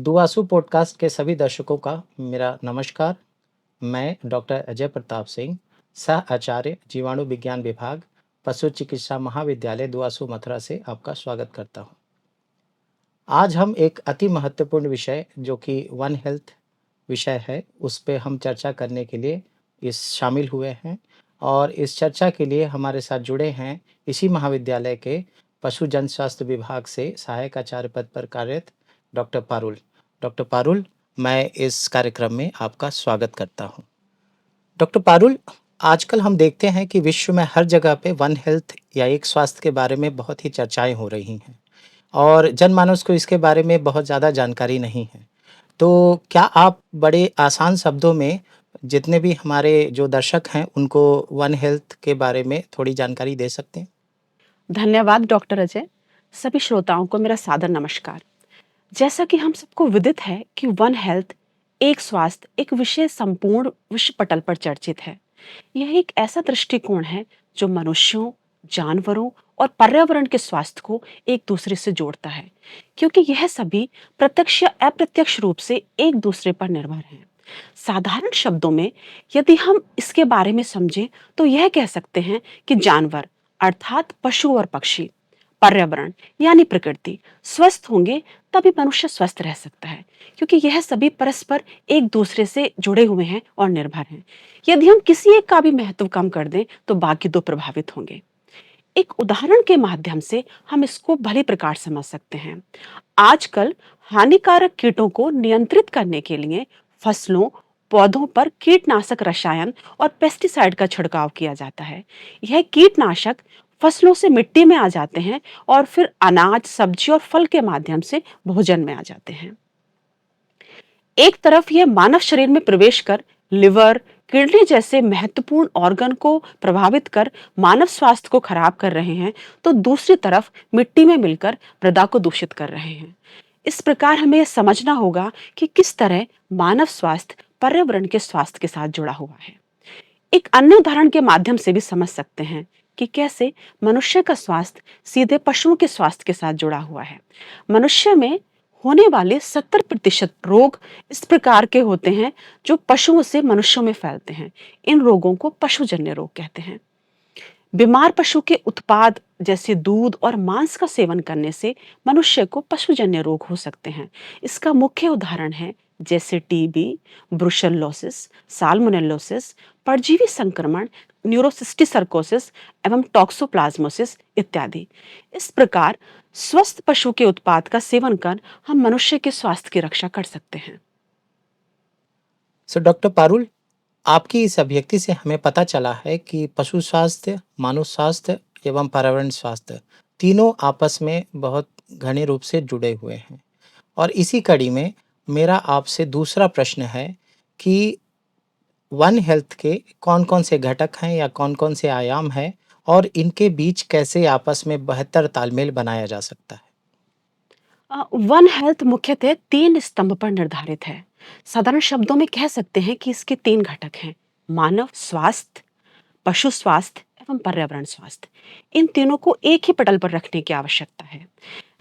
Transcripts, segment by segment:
दुआसू podcast के सभी दर्शकों का मेरा नमस्कार। मैं डॉक्टर अजय प्रताप सिंह, सह आचार्य जीवाणु विज्ञान विभाग, पशु चिकित्सा महाविद्यालय दुआसू मथुरा से आपका स्वागत करता हूं। आज हम एक अति महत्वपूर्ण विषय जो कि वन हेल्थ विषय है, उस पे हम चर्चा करने के लिए इस शामिल हुए हैं और इस चर्चा के लिए हमारे साथ जुड़े हैं इसी महाविद्यालय के पशु जन स्वास्थ्य विभाग से सहायक आचार्य पद पर कार्यरत डॉक्टर पारुल। डॉक्टर पारुल, मैं इस कार्यक्रम में आपका स्वागत करता हूं। डॉक्टर पारुल, आजकल हम देखते हैं कि विश्व में हर जगह पे वन हेल्थ या एक स्वास्थ्य के बारे में बहुत ही चर्चाएं हो रही हैं और जनमानस को इसके बारे में बहुत ज़्यादा जानकारी नहीं है। तो क्या आप बड़े आसान शब्दों में जितने भी हमारे जो दर्शक हैं उनको वन हेल्थ के बारे में थोड़ी जानकारी दे सकते हैं? धन्यवाद डॉक्टर अजय। सभी श्रोताओं को मेरा सादर नमस्कार। जैसा कि हम सबको विदित है कि वन हेल्थ एक स्वास्थ्य एक विषय संपूर्ण विश्व पटल पर चर्चित है। यह एक ऐसा दृष्टिकोण है जो मनुष्यों, जानवरों और पर्यावरण के स्वास्थ्य को एक दूसरे से जोड़ता है, क्योंकि यह सभी प्रत्यक्ष या अप्रत्यक्ष रूप से एक दूसरे पर निर्भर हैं। साधारण शब्दों में यदि हम इसके बारे में समझें तो यह कह सकते हैं कि जानवर अर्थात पशु और पक्षी, पर्यावरण यानी प्रकृति स्वस्थ होंगे तभी मनुष्य स्वस्थ रह सकता है, क्योंकि यह सभी परस्पर एक दूसरे से जुड़े हुए हैं और निर्भर हैं। यदि हम किसी एक का भी महत्व कम कर दें तो बाकी दो प्रभावित होंगे। एक उदाहरण के माध्यम से हम इसको भली प्रकार समझ सकते हैं। आजकल हानिकारक कीटों को नियंत्रित करने के लिए फसलों, पौधों पर कीटनाशक रसायन और पेस्टिसाइड का छिड़काव किया जाता है। यह कीटनाशक फसलों से मिट्टी में आ जाते हैं और फिर अनाज, सब्जी और फल के माध्यम से भोजन में आ जाते हैं। एक तरफ यह मानव शरीर में प्रवेश कर लिवर, किडनी जैसे महत्वपूर्ण ऑर्गन को प्रभावित कर मानव स्वास्थ्य को खराब कर रहे हैं, तो दूसरी तरफ मिट्टी में मिलकर मृदा को दूषित कर रहे हैं। इस प्रकार हमें यह समझना होगा कि किस तरह मानव स्वास्थ्य पर्यावरण के स्वास्थ्य के साथ जुड़ा हुआ है। एक अन्य उदाहरण के माध्यम से भी समझ सकते हैं कि कैसे मनुष्य का स्वास्थ्य सीधे पशुओं के स्वास्थ्य के साथ जुड़ा हुआ है। मनुष्य में होने वाले 70% रोग इस प्रकार के होते हैं जो पशुओं से मनुष्यों में फैलते हैं। इन रोगों को पशुजन्य रोग कहते हैं। बीमार पशु के उत्पाद जैसे दूध और मांस का सेवन करने से मनुष्य को पशुजन्य रोग हो सकते हैं। इसका मुख्य उदाहरण है जैसे टीबी, ब्रुसेलोसिस, साल्मोनेलोसिस, परजीवी संक्रमण, न्यूरोसिस्टिसर्कोसिस एवं टॉक्सोप्लाज्मोसिस इत्यादि। इस प्रकार स्वस्थ पशु के उत्पाद का सेवन कर हम मनुष्य के स्वास्थ्य की रक्षा कर सकते हैं। सो डॉक्टर पारुल, आपकी इस अभिव्यक्ति से हमें पता चला है कि पशु स्वास्थ्य, मानव स्वास्थ्य एवं पर्यावरण स्वास्थ्य तीनों आपस में बहुत घने रूप से जुड़े हुए हैं। और इसी कड़ी में मेरा आपसे दूसरा प्रश्न है कि वन हेल्थ के कौन-कौन से घटक हैं या कौन-कौन से आयाम हैं और इनके बीच कैसे आपस में बेहतर तालमेल बनाया जा सकता है? वन हेल्थ मुख्यतः 3 स्तंभ पर निर्धारित है। साधारण शब्दों में कह सकते हैं कि इसके 3 घटक हैं: मानव स्वास्थ्य, पशु स्वास्थ्य एवं पर्यावरण स्वास्थ्य। इन तीनों को एक ही पटल पर रखने की आवश्यकता है।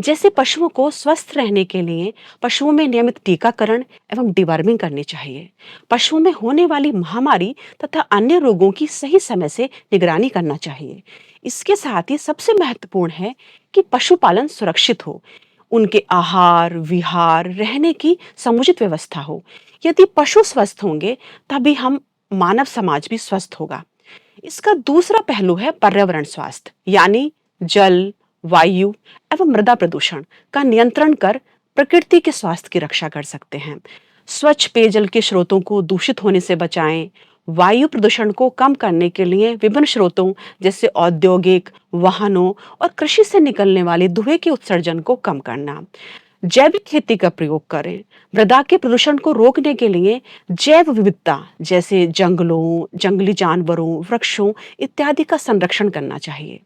जैसे पशुओं को स्वस्थ रहने के लिए पशुओं में नियमित टीकाकरण एवं डिवर्मिंग करनी चाहिए। पशुओं में होने वाली महामारी तथा अन्य रोगों की सही समय से निगरानी करना चाहिए। इसके साथ ही सबसे महत्वपूर्ण है कि पशुपालन सुरक्षित हो, उनके आहार, विहार, रहने की समुचित व्यवस्था हो। यदि पशु स्वस्थ होंगे तभी हम मानव समाज भी स्वस्थ होगा। इसका दूसरा पहलू है पर्यावरण स्वास्थ्य, यानी जल, वायु एवं मृदा प्रदूषण का नियंत्रण कर प्रकृति के स्वास्थ्य की रक्षा कर सकते हैं। स्वच्छ पेयजल के स्रोतों को दूषित होने से बचाएं। वायु प्रदूषण को कम करने के लिए विभिन्न स्रोतों जैसे औद्योगिक, वाहनों और कृषि से निकलने वाले धुएं के उत्सर्जन को कम करना। जैविक खेती का प्रयोग करें। मृदा के प्रदूषण को रोकने के लिए जैव विविधता जैसे जंगलों, जंगली जानवरों, वृक्षों इत्यादि का संरक्षण करना चाहिए।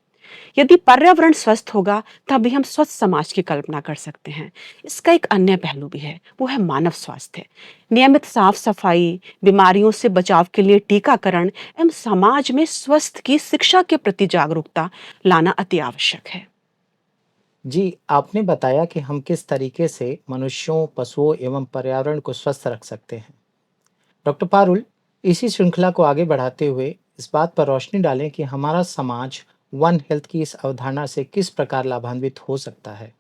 यदि पर्यावरण स्वस्थ होगा तभी हम स्वस्थ समाज की कल्पना कर सकते हैं। इसका एक अन्य पहलू भी है, वो है मानव स्वास्थ्य। नियमित साफ सफाई, बीमारियों से बचाव के लिए टीकाकरण एवं समाज में स्वस्थ की शिक्षा के प्रति जागरूकता लाना अति आवश्यक है। जी, आपने बताया कि हम किस तरीके से मनुष्यों, पशुओं एवं पर्यावरण को स्वस्थ रख सकते हैं। डॉक्टर पारुल, इसी श्रृंखला को आगे बढ़ाते हुए इस बात पर रोशनी डालें कि हमारा समाज वन हेल्थ की इस अवधारणा से किस प्रकार लाभान्वित हो सकता है।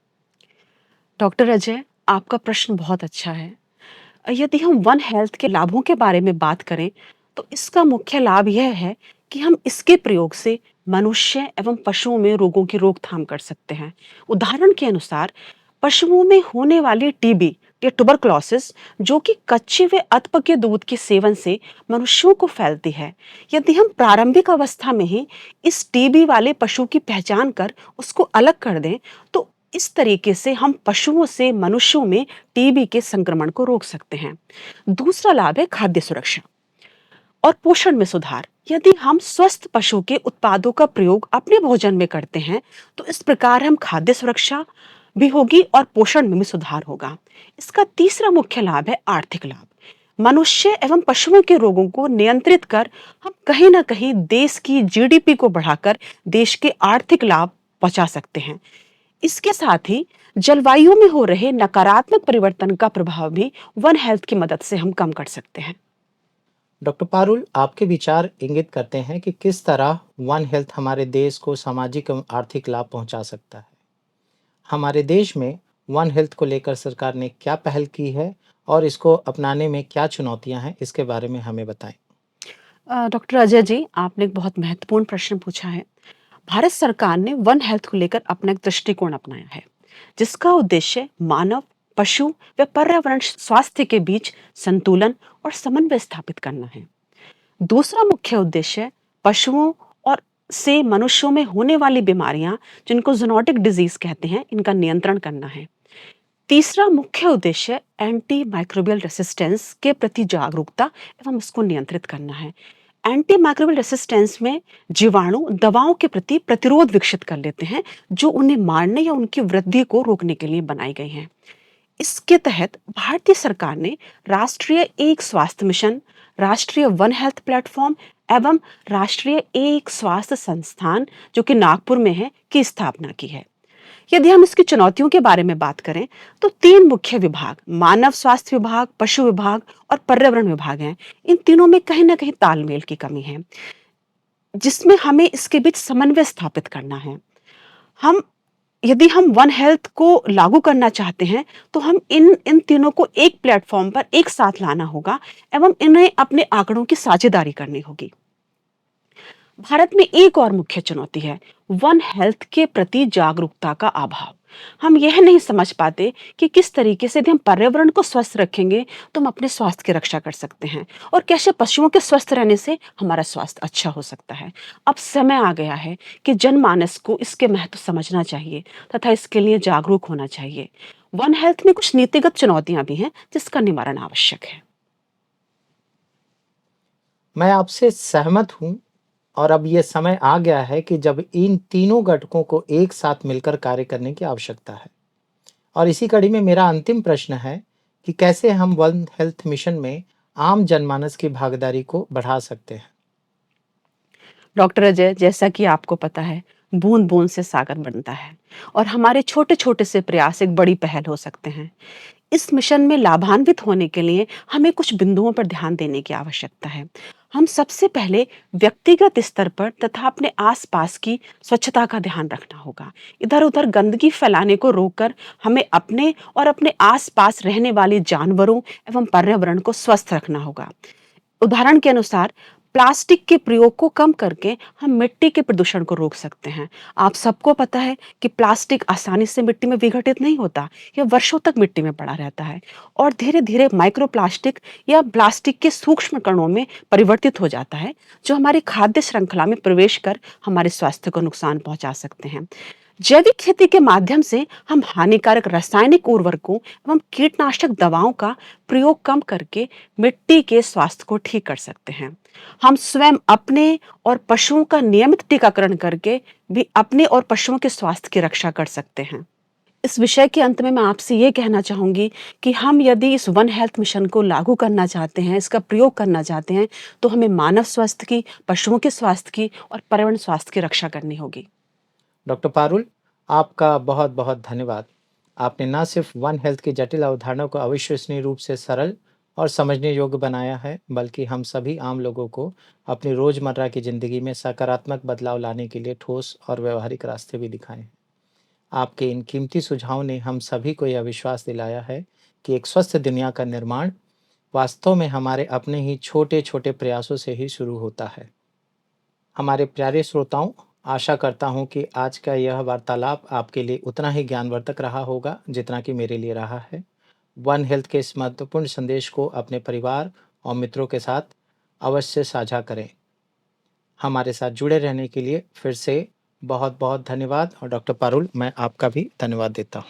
डॉक्टर अजय, आपका प्रश्न बहुत अच्छा है। यदि हम वन हेल्थ के लाभों के बारे में बात करें, तो इसका मुख्य लाभ यह है कि हम इसके प्रयोग से मनुष्य एवं पशुओं में रोगों की रोकथाम कर सकते हैं। उदाहरण के अनुसार, पशुओं में होने वाली टीबी या ट्यूबरकुलोसिस, जो कि कच्चे व अधपके दूध के सेवन से मनुष्यों को फैलती है, यदि हम प्रारंभिक अवस्था में ही इस टीबी वाले पशु की पहचान कर उसको अलग कर दें, तो इस तरीके से हम पशुओं से मनुष्यों में टीबी के संक्रमण को रोक सकते हैं। दूसरा लाभ है खाद्य सुरक्षा और पोषण में सुधार। यदि हम स्वस्थ पशु के उत्पादों का प्रयोग अपने भोजन में करते हैं, तो इस प्रकार हम खाद्य सुरक्षा भी होगी और पोषण में भी सुधार होगा। इसका तीसरा मुख्य लाभ है आर्थिक लाभ। मनुष्य एवं पशुओं के रोगों को नियंत्रित कर हम कहीं ना कहीं देश की जीडीपी को बढ़ाकर देश के आर्थिक लाभ पहुंचा सकते हैं। इसके साथ ही जलवायु में हो रहे नकारात्मक परिवर्तन का प्रभाव भी वन हेल्थ की मदद से हम कम कर सकते हैं। डॉक्टर पारुल, आपके विचार इंगित करते हैं कि किस तरह वन हेल्थ हमारे देश को सामाजिक एवं आर्थिक लाभ पहुंचा सकता है। हमारे देश में वन हेल्थ को लेकर सरकार ने क्या पहल की है और इसको अपनाने में क्या चुनौतियां हैं, इसके बारे में हमें बताएं। डॉक्टर अजय जी, आपने एक बहुत महत्वपूर्ण प्रश्न पूछा है। भारत सरकार ने वन हेल्थ को लेकर अपना एक दृष्टिकोण अपनाया है, जिसका उद्देश्य मानव, पशु व पर्यावरण स्वास्थ्य के बीच संतुलन और समन्वय स्थापित करना है। दूसरा मुख्य उद्देश्य पशुओं और से मनुष्यों में होने वाली बीमारियां, जिनको जूनोटिक डिजीज कहते हैं, इनका नियंत्रण करना है। तीसरा मुख्य उद्देश्य एंटी माइक्रोबियल रेसिस्टेंस के प्रति जागरूकता एवं उसको नियंत्रित करना है। एंटी माइक्रोबियल रेसिस्टेंस में जीवाणु दवाओं के प्रति प्रतिरोध विकसित कर लेते हैं, जो उन्हें मारने या उनकी वृद्धि को रोकने के लिए बनाई गई हैं। इसके तहत भारतीय सरकार ने राष्ट्रीय एक स्वास्थ्य मिशन, राष्ट्रीय वन हेल्थ प्लेटफॉर्म एवं राष्ट्रीय एक स्वास्थ्य संस्थान, जो कि नागपुर में है, की स्थापना की है। यदि हम इसकी चुनौतियों के बारे में बात करें, तो तीन मुख्य विभाग, मानव स्वास्थ्य विभाग, पशु विभाग और पर्यावरण विभाग हैं। इन तीनों में कहीं ना कहीं तालमेल की कमी है, जिसमें हमें इसके बीच समन्वय स्थापित करना है। हम यदि हम वन हेल्थ को लागू करना चाहते हैं, तो हम इन इन तीनों को एक प्लेटफॉर्म पर एक साथ लाना होगा एवं इन्हें अपने आंकड़ों की साझेदारी करनी होगी। भारत में एक और मुख्य चुनौती है वन हेल्थ के प्रति जागरूकता का अभाव। हम यह नहीं समझ पाते कि किस तरीके से यदि हम पर्यावरण को स्वस्थ रखेंगे, तो हम अपने स्वास्थ्य की रक्षा कर सकते हैं, और कैसे पशुओं के स्वस्थ रहने से हमारा स्वास्थ्य अच्छा हो सकता है। अब समय आ गया है कि जनमानस को इसके महत्व समझना चाहिए तथा इसके लिए जागरूक होना चाहिए। वन हेल्थ में कुछ नीतिगत चुनौतियां भी हैं, जिसका निवारण आवश्यक है। मैं आपसे सहमत हूं और अब ये समय आ गया है कि जब इन तीनों घटकों को एक साथ मिलकर कार्य करने की आवश्यकता है। और इसी कड़ी में मेरा अंतिम प्रश्न है कि कैसे हम वन हेल्थ मिशन में आम जनमानस की भागीदारी को बढ़ा सकते हैं। डॉक्टर अजय, जैसा कि आपको पता है, बूंद बूंद से सागर बनता है और हमारे छोटे छोटे से प्रयास एक बड़ी पहल हो सकते हैं। इस मिशन में लाभान्वित होने के लिए हमें कुछ बिंदुओं पर ध्यान देने की आवश्यकता है। हम सबसे पहले व्यक्तिगत स्तर पर तथा अपने आसपास की स्वच्छता का ध्यान रखना होगा। इधर उधर गंदगी फैलाने को रोककर हमें अपने और अपने आसपास रहने वाले जानवरों एवं पर्यावरण को स्वस्थ रखना होगा। उदाहरण के अनुसार, प्लास्टिक के प्रयोग को कम करके हम मिट्टी के प्रदूषण को रोक सकते हैं। आप सबको पता है कि प्लास्टिक आसानी से मिट्टी में विघटित नहीं होता, यह वर्षों तक मिट्टी में पड़ा रहता है और धीरे धीरे माइक्रोप्लास्टिक या प्लास्टिक के सूक्ष्म कणों में परिवर्तित हो जाता है, जो हमारी खाद्य श्रृंखला में प्रवेश कर हमारे स्वास्थ्य को नुकसान पहुंचा सकते हैं। जैविक खेती के माध्यम से हम हानिकारक रासायनिक उर्वरकों एवं कीटनाशक दवाओं का प्रयोग कम करके मिट्टी के स्वास्थ्य को ठीक कर सकते हैं। हम स्वयं अपने और पशुओं का नियमित टीकाकरण करके भी अपने और पशुओं के स्वास्थ्य की रक्षा कर सकते हैं। इस विषय के अंत में मैं आपसे ये कहना चाहूंगी कि हम यदि इस वन हेल्थ मिशन को लागू करना चाहते हैं, इसका प्रयोग करना चाहते हैं, तो हमें मानव स्वास्थ्य की, पशुओं के स्वास्थ्य की और पर्यावरण स्वास्थ्य की रक्षा करनी होगी। डॉक्टर पारुल, आपका बहुत-बहुत धन्यवाद। आपने न सिर्फ वन हेल्थ की जटिल अवधारणा को अविश्वसनीय रूप से सरल और समझने योग्य बनाया है, बल्कि हम सभी आम लोगों को अपनी रोज़मर्रा की ज़िंदगी में सकारात्मक बदलाव लाने के लिए ठोस और व्यावहारिक रास्ते भी दिखाए हैं। आपके इन कीमती सुझावों ने हम सभी को यह विश्वास दिलाया है कि एक स्वस्थ दुनिया का निर्माण वास्तव में हमारे अपने ही छोटे-छोटे प्रयासों से ही शुरू होता है। हमारे प्यारे श्रोताओं, आशा करता हूँ कि आज का यह वार्तालाप आपके लिए उतना ही ज्ञानवर्धक रहा होगा जितना कि मेरे लिए रहा है। वन हेल्थ के इस महत्वपूर्ण संदेश को अपने परिवार और मित्रों के साथ अवश्य साझा करें। हमारे साथ जुड़े रहने के लिए फिर से बहुत-बहुत धन्यवाद और डॉक्टर पारुल, मैं आपका भी धन्यवाद देता हूँ।